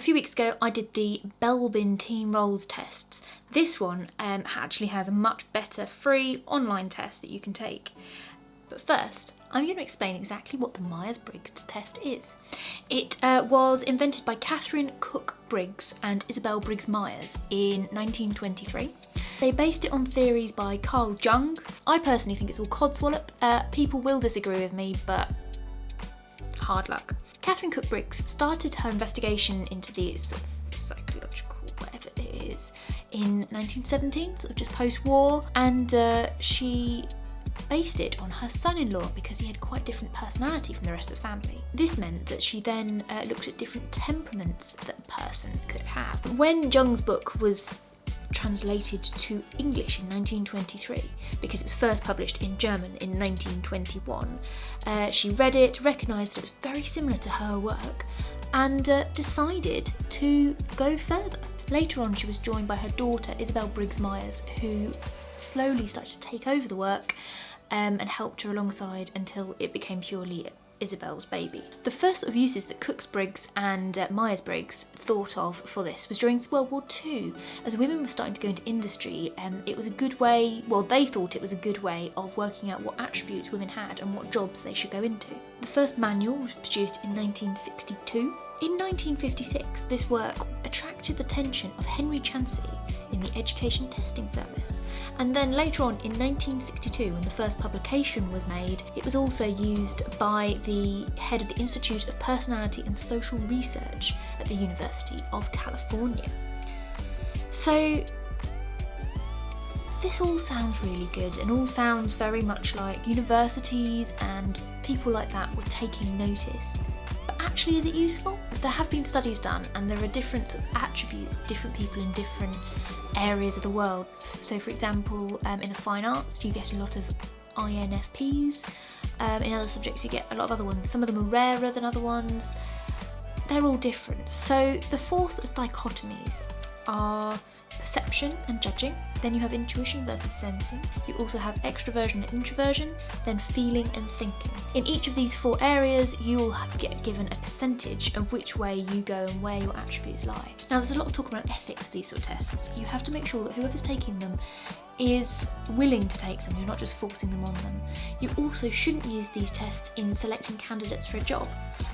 few weeks ago I did the Belbin Team Roles tests. This one actually has a much better free online test that you can take. But first, I'm going to explain exactly what the Myers-Briggs test is. It was invented by Catherine Cook Briggs and Isabel Briggs Myers in 1923. They based it on theories by Carl Jung. I personally think it's all codswallop. People will disagree with me, but hard luck. Catherine Cook Briggs started her investigation into the sort of psychological whatever it is in 1917, sort of just post-war, and she based it on her son-in-law because he had quite different personality from the rest of the family. This meant that she then looked at different temperaments that a person could have. When Jung's book was translated to English in 1923, because it was first published in German in 1921, she read it, recognised that it was very similar to her work, and decided to go further. Later on, she was joined by her daughter Isabel Briggs Myers, who slowly started to take over the work and helped her alongside until it became purely Isabel's baby. The first sort of uses that Cook-Briggs and Myers-Briggs thought of for this was during World War II. As women were starting to go into industry, it was a good way, well, they thought it was a good way of working out what attributes women had and what jobs they should go into. The first manual was produced in 1962. In 1956, this work attracted the attention of Henry Chansey in the Education Testing Service. And then later on in 1962, when the first publication was made, it was also used by the head of the Institute of Personality and Social Research at the University of California. So this all sounds really good and all sounds very much like universities and people like that were taking notice. But actually, is it useful? There have been studies done, and there are different sort of attributes, different people in different areas of the world. So for example, in the fine arts you get a lot of INFPs, in other subjects you get a lot of other ones. Some of them are rarer than other ones. They're all different. So the four sort of dichotomies are perception and judging, then you have intuition versus sensing, you also have extroversion and introversion, then feeling and thinking. In each of these four areas you will get given a percentage of which way you go and where your attributes lie. Now there's a lot of talk about ethics of these sort of tests. You have to make sure that whoever's taking them is willing to take them, you're not just forcing them on them. You also shouldn't use these tests in selecting candidates for a job,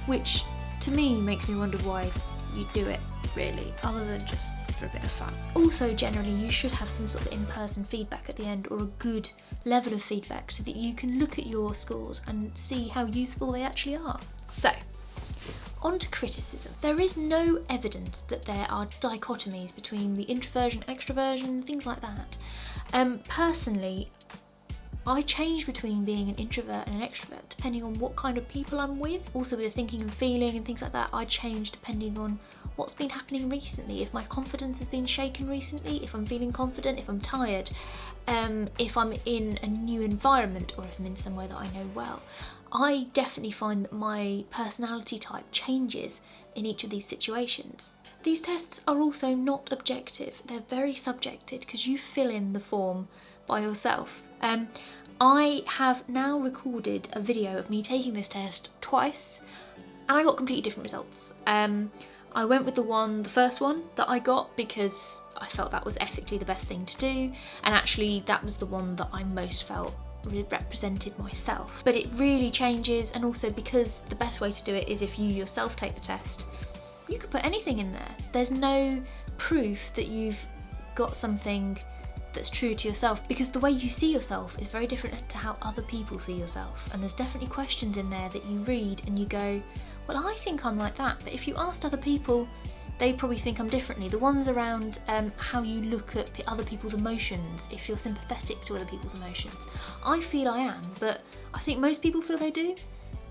which to me makes me wonder why you do it really, other than just for a bit of fun. Also, generally you should have some sort of in-person feedback at the end, or a good level of feedback, so that you can look at your scores and see how useful they actually are. So, on to criticism. There is no evidence that there are dichotomies between the introversion, extroversion, things like that. Personally, I change between being an introvert and an extrovert depending on what kind of people I'm with. Also with the thinking and feeling and things like that, I change depending on what's been happening recently. If my confidence has been shaken recently, if I'm feeling confident, if I'm tired, if I'm in a new environment, or if I'm in somewhere that I know well. I definitely find that my personality type changes in each of these situations. These tests are also not objective, they're very subjective because you fill in the form by yourself. I have now recorded a video of me taking this test twice, and I got completely different results. I went with the first one that I got because I felt that was ethically the best thing to do, and actually that was the one that I most felt represented myself. But it really changes, and also because the best way to do it is if you yourself take the test. You could put anything in there. There's no proof that you've got something that's true to yourself, because the way you see yourself is very different to how other people see yourself, and there's definitely questions in there that you read and you go, well, I think I'm like that, but if you asked other people, they'd probably think I'm differently. The ones around how you look at other people's emotions, if you're sympathetic to other people's emotions. I feel I am, but I think most people feel they do.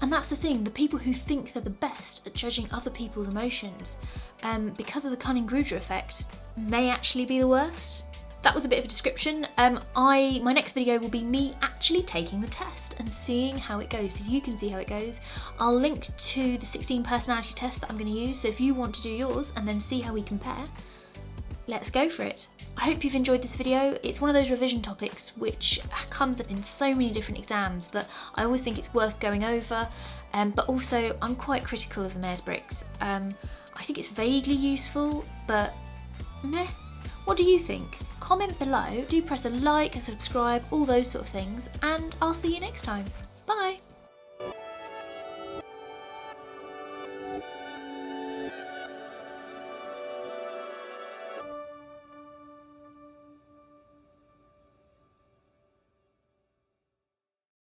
And that's the thing, the people who think they're the best at judging other people's emotions, because of the Cunning-Gruger effect, may actually be the worst. That was a bit of a description. My next video will be me actually taking the test and seeing how it goes, so you can see how it goes. I'll link to the 16 personality tests that I'm going to use, so if you want to do yours and then see how we compare, let's go for it. I hope you've enjoyed this video. It's one of those revision topics which comes up in so many different exams that I always think it's worth going over, but also I'm quite critical of the Myers-Briggs. I think it's vaguely useful, but meh. What do you think? Comment below, do press a like, a subscribe, all those sort of things, and I'll see you next time. Bye!